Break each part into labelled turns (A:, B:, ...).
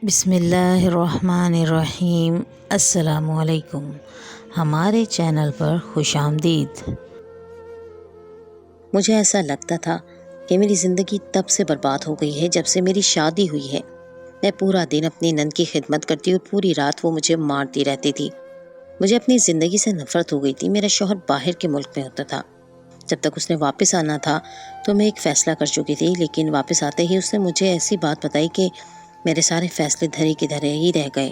A: بسم اللہ الرحمن الرحیم۔ السلام علیکم، ہمارے چینل پر خوش آمدید۔
B: مجھے ایسا لگتا تھا کہ میری زندگی تب سے برباد ہو گئی ہے جب سے میری شادی ہوئی ہے۔ میں پورا دن اپنی نند کی خدمت کرتی اور پوری رات وہ مجھے مارتی رہتی تھی۔ مجھے اپنی زندگی سے نفرت ہو گئی تھی۔ میرا شوہر باہر کے ملک میں ہوتا تھا۔ جب تک اس نے واپس آنا تھا تو میں ایک فیصلہ کر چکی تھی، لیکن واپس آتے ہی اس نے مجھے ایسی بات بتائی کہ میرے سارے فیصلے دھرے کے دھرے ہی رہ گئے۔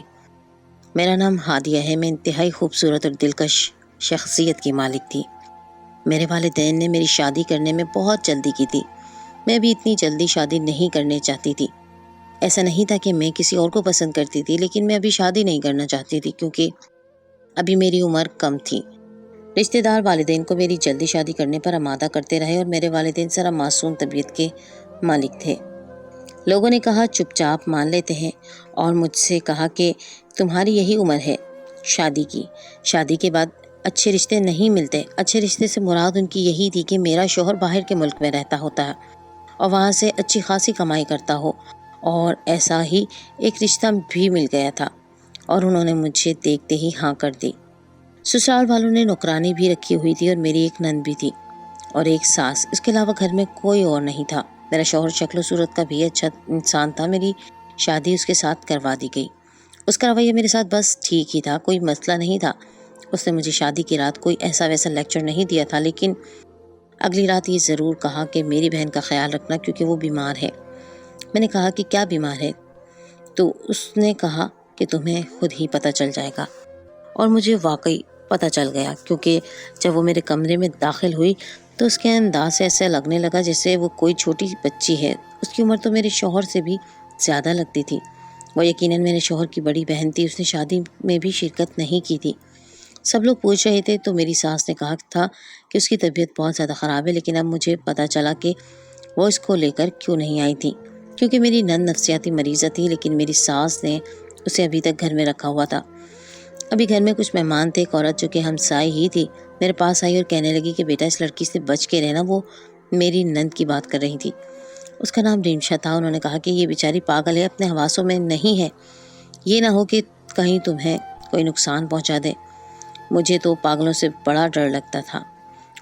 B: میرا نام ہادیہ ہے۔ میں انتہائی خوبصورت اور دلکش شخصیت کی مالک تھی۔ میرے والدین نے میری شادی کرنے میں بہت جلدی کی تھی۔ میں بھی اتنی جلدی شادی نہیں کرنے چاہتی تھی۔ ایسا نہیں تھا کہ میں کسی اور کو پسند کرتی تھی، لیکن میں ابھی شادی نہیں کرنا چاہتی تھی کیونکہ ابھی میری عمر کم تھی۔ رشتہ دار والدین کو میری جلدی شادی کرنے پر آمادہ کرتے رہے اور میرے والدین ذرا معصوم طبیعت کے مالک تھے۔ لوگوں نے کہا چپ چاپ مان لیتے ہیں، اور مجھ سے کہا کہ تمہاری یہی عمر ہے شادی کی، شادی کے بعد اچھے رشتے نہیں ملتے۔ اچھے رشتے سے مراد ان کی یہی تھی کہ میرا شوہر باہر کے ملک میں رہتا ہوتا ہے اور وہاں سے اچھی خاصی کمائی کرتا ہو، اور ایسا ہی ایک رشتہ بھی مل گیا تھا اور انہوں نے مجھے دیکھتے ہی ہاں کر دی۔ سسرال والوں نے نوکرانی بھی رکھی ہوئی تھی اور میری ایک نند بھی تھی اور ایک ساس۔ اس کے علاوہ گھر میں کوئی اور نہیں تھا۔ میرا شوہر شکل و صورت کا بھی اچھا انسان تھا۔ میری شادی اس کے ساتھ کروا دی گئی۔ اس کا رویہ میرے ساتھ بس ٹھیک ہی تھا، کوئی مسئلہ نہیں تھا۔ اس نے مجھے شادی کی رات کوئی ایسا ویسا لیکچر نہیں دیا تھا، لیکن اگلی رات یہ ضرور کہا کہ میری بہن کا خیال رکھنا کیونکہ وہ بیمار ہے۔ میں نے کہا کہ کیا بیمار ہے؟ تو اس نے کہا کہ تمہیں خود ہی پتہ چل جائے گا، اور مجھے واقعی پتہ چل گیا، کیونکہ جب وہ میرے کمرے میں داخل ہوئی تو اس کے انداز سے ایسا لگنے لگا جیسے وہ کوئی چھوٹی بچی ہے۔ اس کی عمر تو میرے شوہر سے بھی زیادہ لگتی تھی۔ وہ یقیناً میرے شوہر کی بڑی بہن تھی۔ اس نے شادی میں بھی شرکت نہیں کی تھی۔ سب لوگ پوچھ رہے تھے تو میری ساس نے کہا تھا کہ اس کی طبیعت بہت زیادہ خراب ہے، لیکن اب مجھے پتہ چلا کہ وہ اس کو لے کر کیوں نہیں آئی تھی، کیونکہ میری نند نفسیاتی مریضہ تھی، لیکن میری ساس نے اسے ابھی تک گھر میں رکھا ہوا تھا۔ ابھی گھر میں کچھ مہمان تھے۔ ایک عورت جو کہ ہمسائے ہی تھی میرے پاس آئی اور کہنے لگی کہ بیٹا اس لڑکی سے بچ کے رہنا۔ وہ میری نند کی بات کر رہی تھی۔ اس کا نام ریمشا تھا۔ انہوں نے کہا کہ یہ بیچاری پاگل ہے، اپنے حواسوں میں نہیں ہے، یہ نہ ہو کہ کہیں تمہیں کوئی نقصان پہنچا دے۔ مجھے تو پاگلوں سے بڑا ڈر لگتا تھا،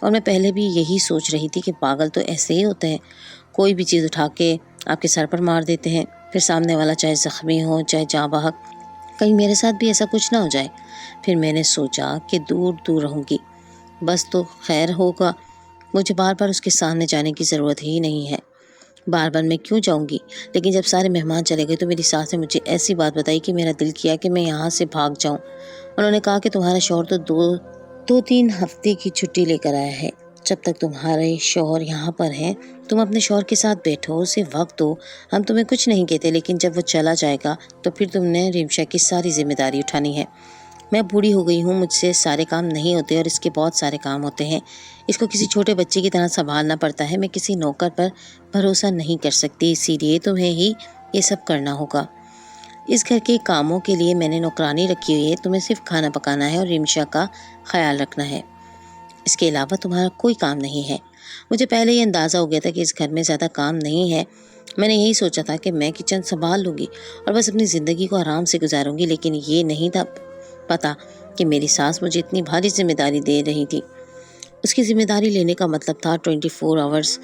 B: اور میں پہلے بھی یہی سوچ رہی تھی کہ پاگل تو ایسے ہی ہوتے ہیں، کوئی بھی چیز اٹھا کے آپ کے سر پر مار دیتے ہیں، پھر سامنے والا چاہے زخمی ہو چاہے جاں بحق، کہیں میرے ساتھ بھی ایسا کچھ نہ ہو جائے۔ پھر میں نے سوچا کہ دور دور رہوں گی بس تو خیر ہوگا، مجھے بار بار اس کے سامنے جانے کی ضرورت ہی نہیں ہے، بار بار میں کیوں جاؤں گی؟ لیکن جب سارے مہمان چلے گئے تو میری ساس نے مجھے ایسی بات بتائی کہ میرا دل کیا کہ میں یہاں سے بھاگ جاؤں۔ انہوں نے کہا کہ تمہارا شوہر تو دو تین ہفتے کی چھٹی لے کر آیا ہے، جب تک تمہارے شوہر یہاں پر ہیں تم اپنے شوہر کے ساتھ بیٹھو، اسے وقت دو، ہم تمہیں کچھ نہیں کہتے، لیکن جب وہ چلا جائے گا تو پھر تم نے ریمشا کی ساری ذمہ داری اٹھانی ہے۔ میں بوڑھی ہو گئی ہوں، مجھ سے سارے کام نہیں ہوتے اور اس کے بہت سارے کام ہوتے ہیں، اس کو کسی چھوٹے بچے کی طرح سنبھالنا پڑتا ہے۔ میں کسی نوکر پر بھروسہ نہیں کر سکتی، اسی لیے تمہیں ہی یہ سب کرنا ہوگا۔ اس گھر کے کاموں کے لیے میں نے نوکرانی رکھی ہوئی ہے، تمہیں صرف کھانا پکانا ہے اور ریمشا کا خیال رکھنا ہے، اس کے علاوہ تمہارا کوئی کام نہیں ہے۔ مجھے پہلے یہ اندازہ ہو گیا تھا کہ اس گھر میں زیادہ کام نہیں ہے۔ میں نے یہی سوچا تھا کہ میں کچن سنبھال لوں گی اور بس اپنی زندگی کو آرام سے گزاروں گی، لیکن یہ نہیں تھا پتا کہ میری ساس مجھے اتنی بھاری ذمہ داری دے رہی تھی۔ اس کی ذمہ داری لینے کا مطلب تھا 24 آورز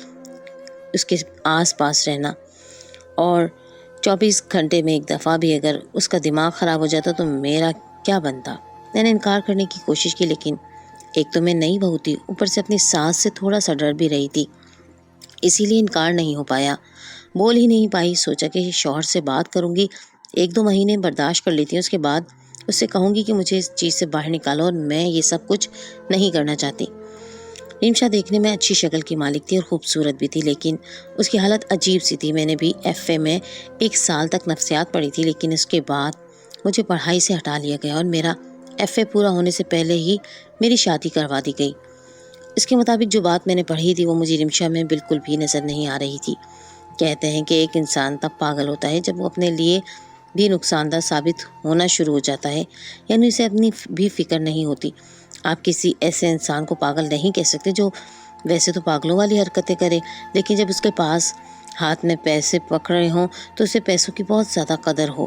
B: اس کے آس پاس رہنا، اور 24 گھنٹے میں ایک دفعہ بھی اگر اس کا دماغ خراب ہو جاتا تو میرا کیا بنتا؟ میں نے انکار کرنے کی کوشش کی، لیکن ایک تو میں نئی بہو تھی، اوپر سے اپنی ساس سے تھوڑا سا ڈر بھی رہی تھی، اسی لیے انکار نہیں ہو پایا، بول ہی نہیں پائی۔ سوچا کہ شوہر سے بات کروں گی، 1-2 مہینے برداشت کر لیتی ہوں، اس کے بعد اس سے کہوں گی کہ مجھے اس چیز سے باہر نکالو اور میں یہ سب کچھ نہیں کرنا چاہتی۔ ریمشا دیکھنے میں اچھی شکل کی مالک تھی اور خوبصورت بھی تھی، لیکن اس کی حالت عجیب سی تھی۔ میں نے بھی FA میں 1 سال تک نفسیات پڑھی تھی، لیکن اس کے بعد مجھے پڑھائی سے ہٹا لیا گیا اور میرا FA پورا ہونے سے پہلے ہی میری شادی کروا دی گئی۔ اس کے مطابق جو بات میں نے پڑھی تھی وہ مجھے ریمشا میں بالکل بھی نظر نہیں آ رہی تھی۔ کہتے ہیں کہ ایک انسان تب پاگل ہوتا ہے جب وہ اپنے لیے بھی نقصان دہ ثابت ہونا شروع ہو جاتا ہے، یعنی اسے اپنی بھی فکر نہیں ہوتی۔ آپ کسی ایسے انسان کو پاگل نہیں کہہ سکتے جو ویسے تو پاگلوں والی حرکتیں کرے، لیکن جب اس کے پاس ہاتھ میں پیسے پکڑے ہوں تو اسے پیسوں کی بہت زیادہ قدر ہو۔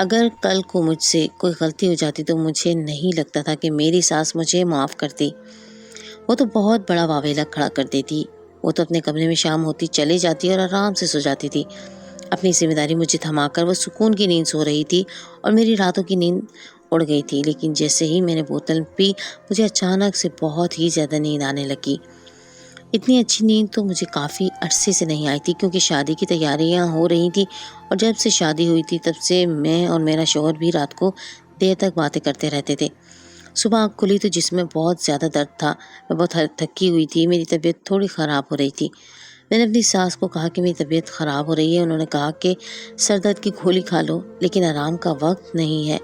B: اگر کل کو مجھ سے کوئی غلطی ہو جاتی تو مجھے نہیں لگتا تھا کہ میری ساس مجھے معاف کرتی۔ وہ تو بہت بڑا واویلا کھڑا کر دیتی۔ وہ تو اپنے کمرے میں شام ہوتی چلے جاتی اور آرام سے سو جاتی تھی۔ اپنی ذمہ داری مجھے تھما کر وہ سکون کی نیند سو رہی تھی اور میری راتوں کی نیند اڑ گئی تھی۔ لیکن جیسے ہی میں نے بوتل پی مجھے اچانک سے بہت ہی زیادہ نیند آنے لگی۔ اتنی اچھی نیند تو مجھے کافی عرصے سے نہیں آئی تھی، کیونکہ شادی کی تیاریاں ہو رہی تھیں اور جب سے شادی ہوئی تھی تب سے میں اور میرا شوہر بھی رات کو دیر تک باتیں کرتے رہتے تھے۔ صبح آنکھ کھلی تو جسم میں بہت زیادہ درد تھا، میں بہت تھکی ہوئی تھی، میری طبیعت تھوڑی خراب ہو رہی تھی۔ میں نے اپنی ساس کو کہا کہ میری طبیعت خراب ہو رہی ہے۔ انہوں نے کہا کہ سر درد کی گولی کھا لو، لیکن آرام کا وقت نہیں ہے۔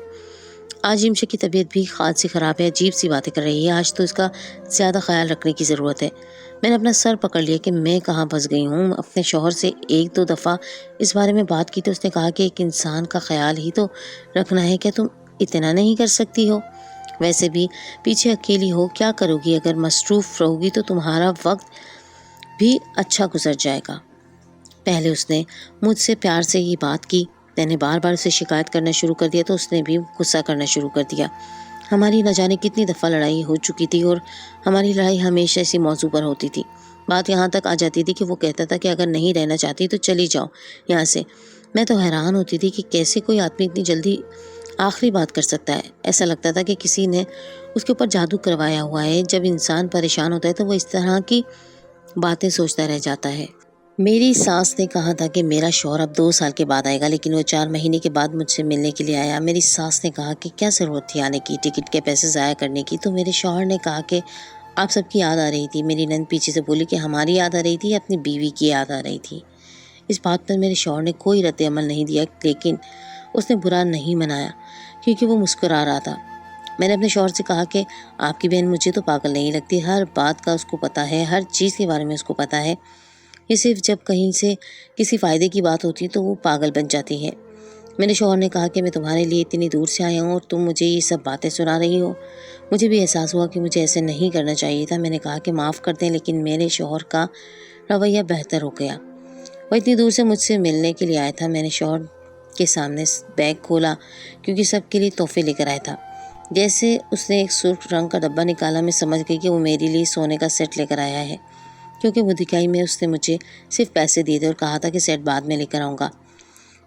B: آج امشا کی طبیعت بھی خاصی خراب ہے، عجیب سی باتیں کر رہی ہے، آج تو اس کا زیادہ خیال رکھنے کی ضرورت ہے۔ میں نے اپنا سر پکڑ لیا کہ میں کہاں پھنس گئی ہوں۔ اپنے شوہر سے ایک دو دفعہ اس بارے میں بات کی تو اس نے کہا کہ ایک انسان کا خیال ہی تو رکھنا ہے، کیا تم اتنا نہیں کر سکتی ہو؟ ویسے بھی پیچھے اکیلی ہو، کیا کرو گی؟ اگر مصروف رہو گی تو تمہارا وقت بھی اچھا گزر جائے گا۔ پہلے اس نے مجھ سے پیار سے یہ بات کی، میں نے بار بار اسے شکایت کرنا شروع کر دیا تو اس نے بھی غصہ کرنا شروع کر دیا۔ ہماری نہ جانے کتنی دفعہ لڑائی ہو چکی تھی اور ہماری لڑائی ہمیشہ اسی موضوع پر ہوتی تھی۔ بات یہاں تک آ جاتی تھی کہ وہ کہتا تھا کہ اگر نہیں رہنا چاہتی تو چلی جاؤ یہاں سے۔ میں تو حیران ہوتی تھی کہ کیسے کوئی آدمی اتنی جلدی آخری بات کر سکتا ہے۔ ایسا لگتا تھا کہ کسی نے اس کے اوپر جادو کروایا ہوا ہے۔ جب انسان پریشان ہوتا ہے تو وہ اس طرح کی باتیں سوچتا رہ جاتا ہے۔ میری ساس نے کہا تھا کہ میرا شوہر اب 2 سال کے بعد آئے گا، لیکن وہ 4 مہینے کے بعد مجھ سے ملنے کے لیے آیا۔ میری ساس نے کہا کہ کیا ضرورت تھی آنے کی، ٹکٹ کے پیسے ضائع کرنے کی؟ تو میرے شوہر نے کہا کہ آپ سب کی یاد آ رہی تھی۔ میری نند پیچھے سے بولی کہ ہماری یاد آ رہی تھی یا اپنی بیوی کی یاد آ رہی تھی؟ اس بات پر میرے شوہر نے کوئی رد عمل نہیں دیا، لیکن اس نے برا نہیں منایا کیونکہ وہ مسکرا رہا تھا۔ میں نے اپنے شوہر سے کہا کہ آپ کی بہن مجھے تو پاگل نہیں لگتی، ہر بات کا اس کو پتہ ہے، ہر چیز کے بارے میں اس کو پتہ ہے۔ یہ صرف جب کہیں سے کسی فائدے کی بات ہوتی تو وہ پاگل بن جاتی ہے۔ میرے شوہر نے کہا کہ میں تمہارے لیے اتنی دور سے آیا ہوں اور تم مجھے یہ سب باتیں سنا رہی ہو۔ مجھے بھی احساس ہوا کہ مجھے ایسے نہیں کرنا چاہیے تھا۔ میں نے کہا کہ معاف کر دیں، لیکن میرے شوہر کا رویہ بہتر ہو گیا۔ وہ اتنی دور سے مجھ سے ملنے کے لیے آیا تھا۔ میں نے شوہر کے سامنے بیگ کھولا کیونکہ سب کے لیے تحفے لے کر آیا تھا۔ جیسے اس نے ایک سرخ رنگ کا ڈبہ نکالا، میں سمجھ گئی کہ وہ میرے لیے سونے کا سیٹ لے کر آیا ہے، کیونکہ وہ دکھائی میں اس نے مجھے صرف پیسے دیے تھے اور کہا تھا کہ سیٹ بعد میں لے کر آؤں گا۔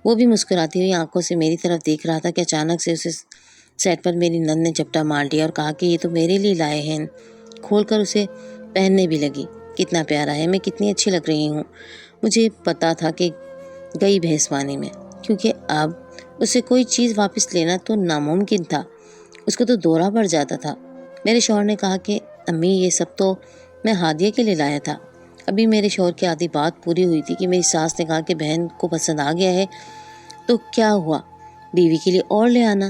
B: وہ بھی مسکراتی ہوئی آنکھوں سے میری طرف دیکھ رہا تھا کہ اچانک سے اسے سیٹ پر میری نند نے جھپٹا مار دیا اور کہا کہ یہ تو میرے لیے لائے ہیں۔ کھول کر اسے پہننے بھی لگی۔ کتنا پیارا ہے، میں کتنی اچھی لگ رہی ہوں۔ مجھے پتا تھا کہ گئی بھینسوانی میں، کیونکہ اب اسے کوئی چیز واپس لینا تو ناممکن تھا، اس کو تو دورہ پڑ جاتا تھا۔ میرے شوہر نے کہا کہ امی یہ سب تو میں ہادیہ کے لیے لایا تھا۔ ابھی میرے شوہر کی آدھی بات پوری ہوئی تھی کہ میری ساس نے کہا کہ بہن کو پسند آ گیا ہے تو کیا ہوا، بیوی کے لیے اور لے آنا۔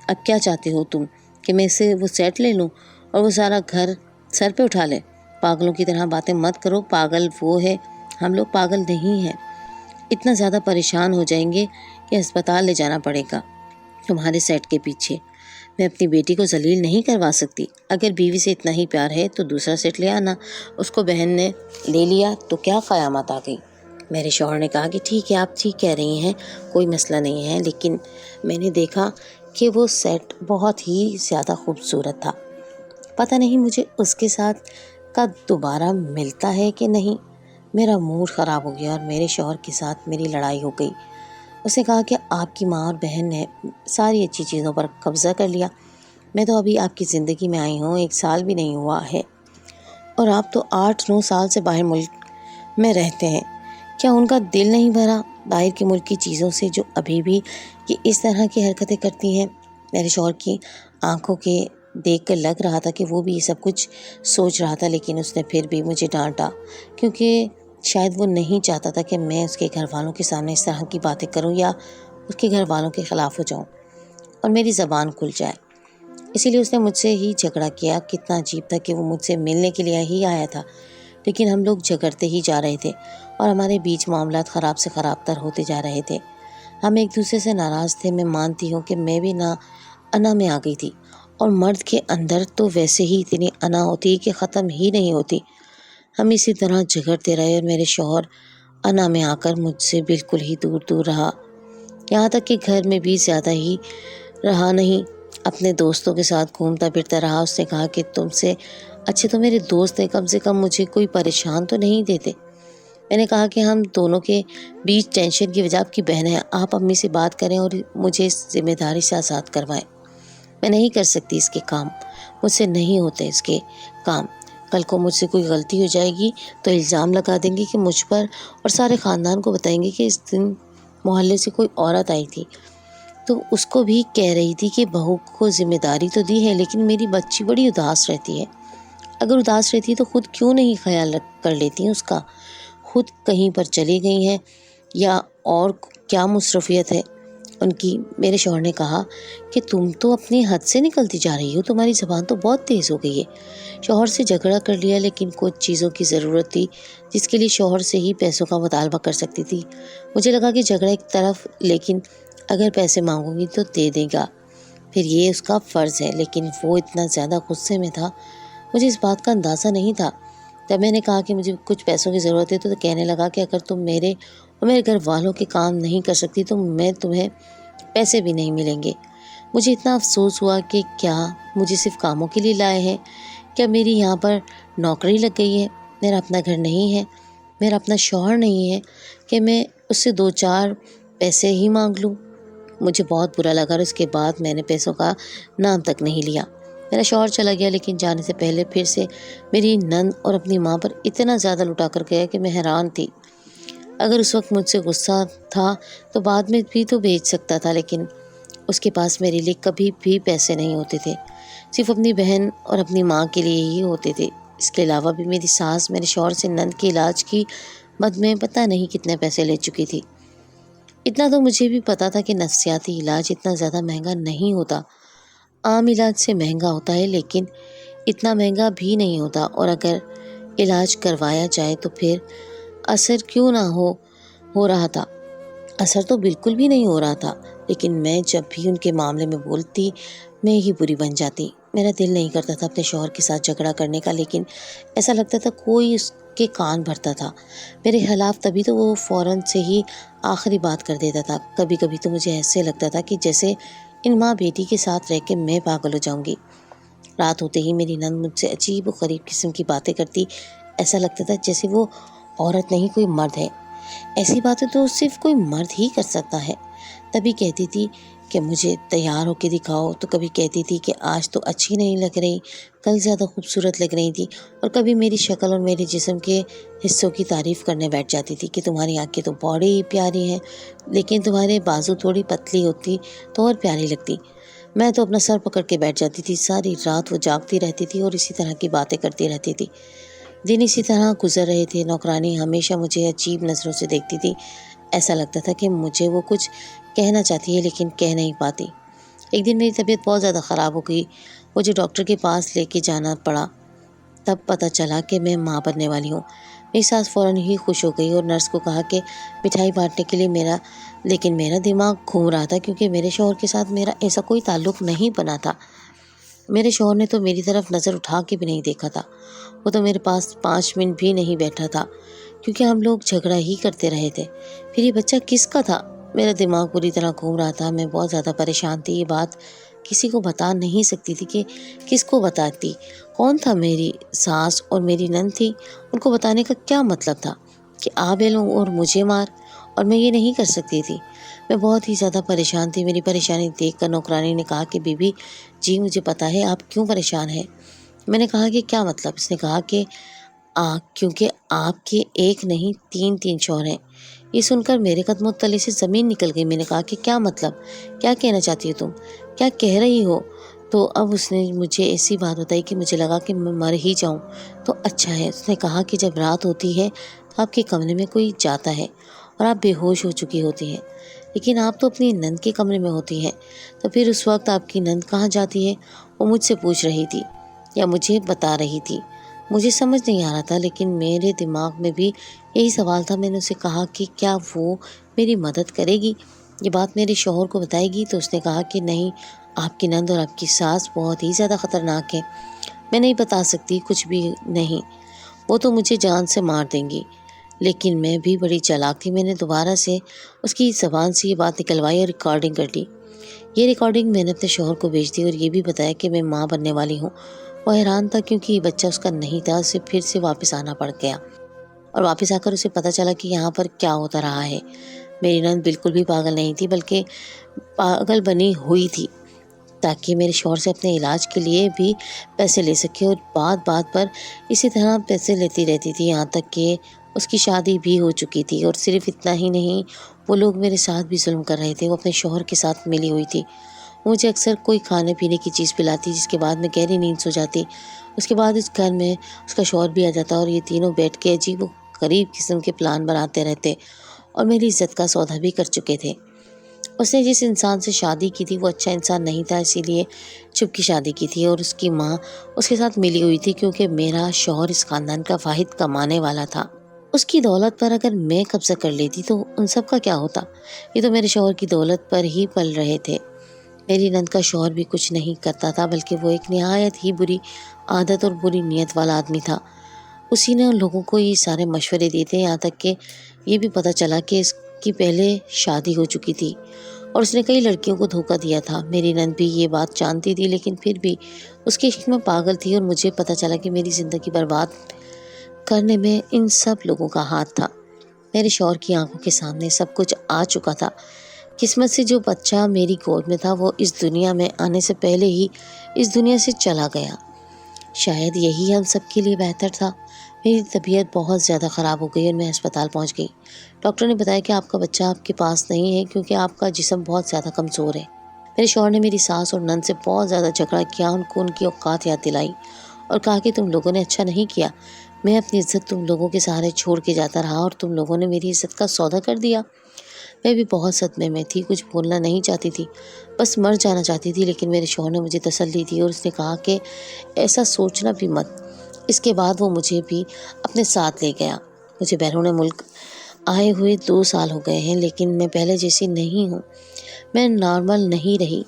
B: اب کیا چاہتے ہو تم کہ میں اسے وہ سیٹ لے لوں اور وہ سارا گھر سر پہ اٹھا لے؟ پاگلوں کی طرح باتیں مت کرو، پاگل وہ ہے، ہم لوگ پاگل نہیں ہیں۔ اتنا زیادہ پریشان ہو جائیں گے کہ ہسپتال لے جانا پڑے گا تمہارے سیٹ کے پیچھے۔ میں اپنی بیٹی کو ذلیل نہیں کروا سکتی۔ اگر بیوی سے اتنا ہی پیار ہے تو دوسرا سیٹ لے آنا۔ اس کو بہن نے لے لیا تو کیا قیامت آ گئی۔ میرے شوہر نے کہا کہ ٹھیک ہے، آپ ٹھیک کہہ رہی ہیں، کوئی مسئلہ نہیں ہے، لیکن میں نے دیکھا کہ وہ سیٹ بہت ہی زیادہ خوبصورت تھا۔ پتہ نہیں مجھے اس کے ساتھ کا دوبارہ ملتا ہے کہ نہیں۔ میرا موڈ خراب ہو گیا اور میرے شوہر کے ساتھ میری لڑائی ہو گئی۔ اس نے کہا کہ آپ کی ماں اور بہن نے ساری اچھی چیزوں پر قبضہ کر لیا۔ میں تو ابھی آپ کی زندگی میں آئی ہوں، 1 سال بھی نہیں ہوا ہے، اور آپ تو 8-9 سال سے باہر ملک میں رہتے ہیں۔ کیا ان کا دل نہیں بھرا باہر کے ملک کی چیزوں سے، جو ابھی بھی یہ اس طرح کی حرکتیں کرتی ہیں؟ میرے شوہر کی آنکھوں کے دیکھ کر لگ رہا تھا کہ وہ بھی یہ سب کچھ سوچ رہا تھا، لیکن اس نے پھر بھی مجھے ڈانٹا، کیونکہ شاید وہ نہیں چاہتا تھا کہ میں اس کے گھر والوں کے سامنے اس طرح کی باتیں کروں یا اس کے گھر والوں کے خلاف ہو جاؤں اور میری زبان کھل جائے۔ اسی لیے اس نے مجھ سے ہی جھگڑا کیا۔ کتنا عجیب تھا کہ وہ مجھ سے ملنے کے لیے ہی آیا تھا، لیکن ہم لوگ جھگڑتے ہی جا رہے تھے اور ہمارے بیچ معاملات خراب سے خراب تر ہوتے جا رہے تھے۔ ہم ایک دوسرے سے ناراض تھے۔ میں مانتی ہوں کہ میں بھی انا میں آ گئی تھی، اور مرد کے اندر تو ویسے ہی اتنی انا ہوتی کہ ختم ہی نہیں ہوتی۔ ہم اسی طرح جھگڑتے رہے اور میرے شوہر انا میں آ کر مجھ سے بالکل ہی دور دور رہا۔ یہاں تک کہ گھر میں بھی زیادہ ہی رہا نہیں، اپنے دوستوں کے ساتھ گھومتا پھرتا رہا۔ اس نے کہا کہ تم سے اچھے تو میرے دوست ہیں، کم سے کم مجھے کوئی پریشان تو نہیں دیتے۔ میں نے کہا کہ ہم دونوں کے بیچ ٹینشن کی وجہ آپ کی بہن ہے، آپ امی سے بات کریں اور مجھے اس ذمہ داری سے آزاد کروائیں۔ میں نہیں کر سکتی اس کے کام، مجھ سے نہیں ہوتے اس کے کام۔ کل کو مجھ سے کوئی غلطی ہو جائے گی تو الزام لگا دیں گے کہ مجھ پر، اور سارے خاندان کو بتائیں گے کہ اس دن محلے سے کوئی عورت آئی تھی تو اس کو بھی کہہ رہی تھی کہ بہو کو ذمہ داری تو دی ہے، لیکن میری بچی بڑی اداس رہتی ہے۔ اگر اداس رہتی ہے تو خود کیوں نہیں خیال کر لیتی ہیں اس کا؟ خود کہیں پر چلی گئی ہیں یا اور کیا مصروفیت ہے ان کی؟ میرے شوہر نے کہا کہ تم تو اپنی حد سے نکلتی جا رہی ہو، تمہاری زبان تو بہت تیز ہو گئی ہے۔ شوہر سے جھگڑا کر لیا، لیکن کچھ چیزوں کی ضرورت تھی جس کے لیے شوہر سے ہی پیسوں کا مطالبہ کر سکتی تھی۔ مجھے لگا کہ جھگڑا ایک طرف، لیکن اگر پیسے مانگوں گی تو دے دے گا، پھر یہ اس کا فرض ہے۔ لیکن وہ اتنا زیادہ غصے میں تھا، مجھے اس بات کا اندازہ نہیں تھا۔ جب میں نے کہا کہ مجھے کچھ پیسوں کی ضرورت ہے تو کہنے لگا کہ اگر تم میرے اور میرے گھر والوں کے کام نہیں کر سکتی تو میں تمہیں پیسے بھی نہیں ملیں گے۔ مجھے اتنا افسوس ہوا کہ کیا مجھے صرف کاموں کے لیے لائے ہیں؟ کیا میری یہاں پر نوکری لگ گئی ہے؟ میرا اپنا گھر نہیں ہے، میرا اپنا شوہر نہیں ہے کہ میں اس سے 2-4 پیسے ہی مانگ لوں؟ مجھے بہت برا لگا اور اس کے بعد میں نے پیسوں کا نام تک نہیں لیا۔ میرا شوہر چلا گیا، لیکن جانے سے پہلے پھر سے میری نند اور اپنی ماں پر اتنا زیادہ لٹا کر گیا کہ میں حیران تھی۔ اگر اس وقت مجھ سے غصہ تھا تو بعد میں بھی تو بھیج سکتا تھا، لیکن اس کے پاس میرے لیے کبھی بھی پیسے نہیں ہوتے تھے، صرف اپنی بہن اور اپنی ماں کے لیے ہی ہوتے تھے۔ اس کے علاوہ بھی میری ساس میرے شوہر سے نند کے علاج کی مد میں پتہ نہیں کتنے پیسے لے چکی تھی۔ اتنا تو مجھے بھی پتا تھا کہ نفسیاتی علاج اتنا زیادہ مہنگا نہیں ہوتا، عام علاج سے مہنگا ہوتا ہے، لیکن اتنا مہنگا بھی نہیں ہوتا، اور اگر علاج کروایا جائے تو پھر اثر کیوں نہ ہو رہا تھا۔ اثر تو بالکل بھی نہیں ہو رہا تھا، لیکن میں جب بھی ان کے معاملے میں بولتی میں ہی بری بن جاتی۔ میرا دل نہیں کرتا تھا اپنے شوہر کے ساتھ جھگڑا کرنے کا، لیکن ایسا لگتا تھا کوئی اس کے کان بھرتا تھا میرے خلاف، تبھی تو وہ فوراً سے ہی آخری بات کر دیتا تھا۔ کبھی کبھی تو مجھے ایسے لگتا تھا کہ جیسے ان ماں بیٹی کے ساتھ رہ کے میں پاگل ہو جاؤں گی۔ رات ہوتے ہی میری نند مجھ سے عجیب و غریب قسم کی باتیں کرتی، ایسا لگتا تھا جیسے وہ عورت نہیں کوئی مرد ہے۔ ایسی باتیں تو صرف کوئی مرد ہی کر سکتا ہے۔ تبھی کہتی تھی کہ مجھے تیار ہو کے دکھاؤ، تو کبھی کہتی تھی کہ آج تو اچھی نہیں لگ رہی، کل زیادہ خوبصورت لگ رہی تھی، اور کبھی میری شکل اور میرے جسم کے حصوں کی تعریف کرنے بیٹھ جاتی تھی کہ تمہاری آنکھیں تو بڑی پیاری ہیں، لیکن تمہارے بازو تھوڑی پتلی ہوتی تو اور پیاری لگتی۔ میں تو اپنا سر پکڑ کے بیٹھ جاتی تھی، ساری رات وہ جاگتی رہتی تھی اور اسی طرح کی باتیں کرتی رہتی تھی۔ دن اسی طرح گزر رہے تھے۔ نوکرانی ہمیشہ مجھے عجیب نظروں سے دیکھتی تھی، ایسا لگتا تھا کہ مجھے وہ کچھ کہنا چاہتی ہے لیکن کہہ نہیں پاتی۔ ایک دن میری طبیعت بہت زیادہ خراب ہو گئی، مجھے ڈاکٹر کے پاس لے کے جانا پڑا۔ تب پتہ چلا کہ میں ماں بننے والی ہوں۔ میری ساس فوراً ہی خوش ہو گئی اور نرس کو کہا کہ مٹھائی بانٹنے کے لیے لیکن میرا دماغ گھوم رہا تھا، کیونکہ میرے شوہر کے ساتھ میرا ایسا کوئی تعلق نہیں بنا تھا۔ میرے شوہر نے تو میری طرف نظر اٹھا کے بھی نہیں دیکھا تھا، وہ تو میرے پاس 5 منٹ بھی نہیں بیٹھا تھا، کیونکہ ہم لوگ جھگڑا ہی کرتے رہے تھے۔ پھر یہ بچہ کس کا تھا؟ میرا دماغ پوری طرح گھوم رہا تھا، میں بہت زیادہ پریشان تھی۔ یہ بات کسی کو بتا نہیں سکتی تھی کہ کس کو بتاتی۔ کون تھا؟ میری ساس اور میری نند تھی، ان کو بتانے کا کیا مطلب تھا کہ آ بیلوں اور مجھے مار، اور میں یہ نہیں کر سکتی تھی۔ میں بہت ہی زیادہ پریشان تھی۔ میری پریشانی دیکھ کر نوکرانی نے کہا کہ بی بی جی مجھے پتا ہے آپ کیوں پریشان ہیں۔ میں نے کہا کہ کیا مطلب؟ اس نے کہا کہ کیونکہ آپ کے ایک نہیں 3 شوہر ہیں۔ یہ سن کر میرے قدموں تلے سے زمین نکل گئی۔ میں نے کہا کہ کیا مطلب؟ کیا کہنا چاہتی ہو تم؟ کیا کہہ رہی ہو؟ تو اب اس نے مجھے ایسی بات بتائی کہ مجھے لگا کہ میں مر ہی جاؤں تو اچھا ہے۔ اس نے کہا کہ جب رات ہوتی ہے تو آپ کے کمرے میں کوئی جاتا ہے اور آپ بے ہوش ہو چکی ہوتی ہیں، لیکن آپ تو اپنی نند کے کمرے میں ہوتی ہیں، تو پھر اس وقت آپ کی نند کہاں جاتی ہے؟ وہ مجھ سے پوچھ رہی تھی یا مجھے بتا رہی تھی، مجھے سمجھ نہیں آ رہا تھا، لیکن میرے دماغ میں بھی یہی سوال تھا۔ میں نے اسے کہا کہ کیا وہ میری مدد کرے گی، یہ بات میرے شوہر کو بتائے گی؟ تو اس نے کہا کہ نہیں، آپ کی نند اور آپ کی ساس بہت ہی زیادہ خطرناک ہیں، میں نہیں بتا سکتی کچھ بھی نہیں، وہ تو مجھے جان سے مار دیں گی۔ لیکن میں بھی بڑی چالاک تھی، میں نے دوبارہ سے اس کی زبان سے یہ بات نکلوائی اور ریکارڈنگ کر لی۔ یہ ریکارڈنگ میں نے اپنے شوہر کو بھیج دی اور یہ بھی بتایا کہ میں ماں بننے والی ہوں۔ وہ حیران تھا کیونکہ یہ بچہ اس کا نہیں تھا، اسے پھر سے واپس آنا پڑ گیا اور واپس آ کر اسے پتہ چلا کہ یہاں پر کیا ہوتا رہا ہے۔ میری نند بالکل بھی پاگل نہیں تھی، بلکہ پاگل بنی ہوئی تھی تاکہ میرے شوہر سے اپنے علاج کے لیے بھی پیسے لے سکے، اور بات بات پر اسی طرح پیسے لیتی رہتی تھی، یہاں تک کہ اس کی شادی بھی ہو چکی تھی۔ اور صرف اتنا ہی نہیں، وہ لوگ میرے ساتھ بھی ظلم کر رہے تھے۔ وہ اپنے شوہر کے ساتھ ملی ہوئی تھی، مجھے اکثر کوئی کھانے پینے کی چیز پلاتی جس کے بعد میں گہری نیند سو جاتی۔ اس کے بعد اس گھر میں اس کا شوہر بھی آ جاتا اور یہ تینوں بیٹھ کے عجیب و غریب قسم کے پلان بناتے رہتے اور میری عزت کا سودا بھی کر چکے تھے۔ اس نے جس انسان سے شادی کی تھی وہ اچھا انسان نہیں تھا، اسی لیے چھپ کی شادی کی تھی، اور اس کی ماں اس کے ساتھ ملی ہوئی تھی کیونکہ میرا شوہر اس خاندان کا واحد کمانے والا تھا۔ اس کی دولت پر اگر میں قبضہ کر لیتی تو ان سب کا کیا ہوتا؟ یہ تو میرے شوہر کی دولت پر ہی پل رہے تھے۔ میری نند کا شوہر بھی کچھ نہیں کرتا تھا، بلکہ وہ ایک نہایت ہی بری عادت اور بری نیت والا آدمی تھا۔ اسی نے ان لوگوں کو یہ سارے مشورے دیے تھے، یہاں تک کہ یہ بھی پتہ چلا کہ اس کی پہلے شادی ہو چکی تھی اور اس نے کئی لڑکیوں کو دھوکہ دیا تھا۔ میری نند بھی یہ بات جانتی تھی، لیکن پھر بھی اس کی عشق میں پاگل تھی، اور مجھے پتہ چلا کہ میری زندگی برباد کرنے میں ان سب لوگوں کا ہاتھ تھا۔ میرے شوہر کی آنکھوں کے سامنے سب کچھ آ چکا تھا۔ قسمت سے جو بچہ میری گود میں تھا وہ اس دنیا میں آنے سے پہلے ہی اس دنیا سے چلا گیا۔ شاید یہی ہم سب کے لیے بہتر تھا۔ میری طبیعت بہت زیادہ خراب ہو گئی اور میں ہسپتال پہنچ گئی۔ ڈاکٹر نے بتایا کہ آپ کا بچہ آپ کے پاس نہیں ہے کیونکہ آپ کا جسم بہت زیادہ کمزور ہے۔ میرے شوہر نے میری ساس اور نند سے بہت زیادہ جھگڑا کیا، ان کو ان کی اوقات یاد دلائی اور کہا کہ تم لوگوں نے اچھا نہیں کیا، میں اپنی عزت تم لوگوں کے سہارے چھوڑ کے جاتا رہا اور تم لوگوں نے میری عزت کا سودا کر دیا۔ میں بھی بہت صدمے میں تھی، کچھ بولنا نہیں چاہتی تھی، بس مر جانا چاہتی تھی، لیکن میرے شوہر نے مجھے تسلی دی اور اس نے کہا کہ ایسا سوچنا بھی مت۔ اس کے بعد وہ مجھے بھی اپنے ساتھ لے گیا۔ مجھے بیرون ملک آئے ہوئے 2 سال ہو گئے ہیں، لیکن میں پہلے جیسی نہیں ہوں۔ میں نارمل نہیں رہی،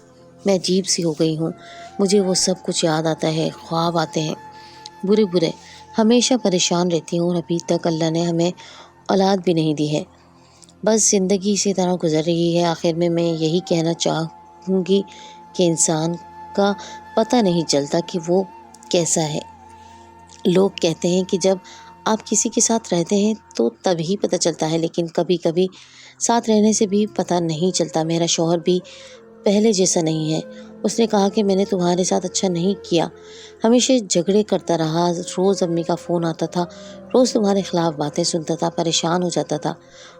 B: میں عجیب سی ہو گئی ہوں۔ مجھے وہ سب کچھ یاد آتا ہے، خواب آتے ہیں برے برے، ہمیشہ پریشان رہتی ہوں، اور ابھی تک اللہ نے ہمیں اولاد بھی نہیں دی ہے۔ بس زندگی اسی طرح گزر رہی ہے۔ آخر میں یہی کہنا چاہوں گی کہ انسان کا پتہ نہیں چلتا کہ وہ کیسا ہے۔ لوگ کہتے ہیں کہ جب آپ کسی کے ساتھ رہتے ہیں تو تبھی پتہ چلتا ہے، لیکن کبھی کبھی ساتھ رہنے سے بھی پتہ نہیں چلتا۔ میرا شوہر بھی پہلے جیسا نہیں ہے۔ اس نے کہا کہ میں نے تمہارے ساتھ اچھا نہیں کیا، ہمیشہ جھگڑے کرتا رہا، روز امی کا فون آتا تھا، روز تمہارے خلاف باتیں سنتا تھا، پریشان ہو جاتا تھا۔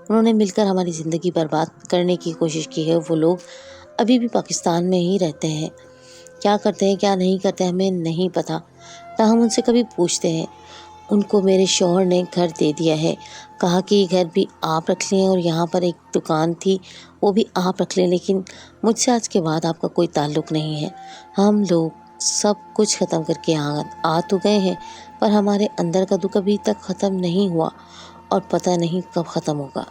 B: انہوں نے مل کر ہماری زندگی برباد کرنے کی کوشش کی ہے۔ وہ لوگ ابھی بھی پاکستان میں ہی رہتے ہیں، کیا کرتے ہیں کیا نہیں کرتے ہمیں نہیں پتہ، نہ ہم ان سے کبھی پوچھتے ہیں۔ ان کو میرے شوہر نے گھر دے دیا ہے، کہا کہ یہ گھر بھی آپ رکھ لیں، اور یہاں پر ایک دکان تھی وہ بھی آپ رکھ لیں، لیکن مجھ سے آج کے بعد آپ کا کوئی تعلق نہیں ہے۔ ہم لوگ سب کچھ ختم کر کے آ تو گئے ہیں، پر ہمارے اندر کا دکھ ابھی تک ختم نہیں ہوا اور پتہ نہیں کب ختم ہوگا۔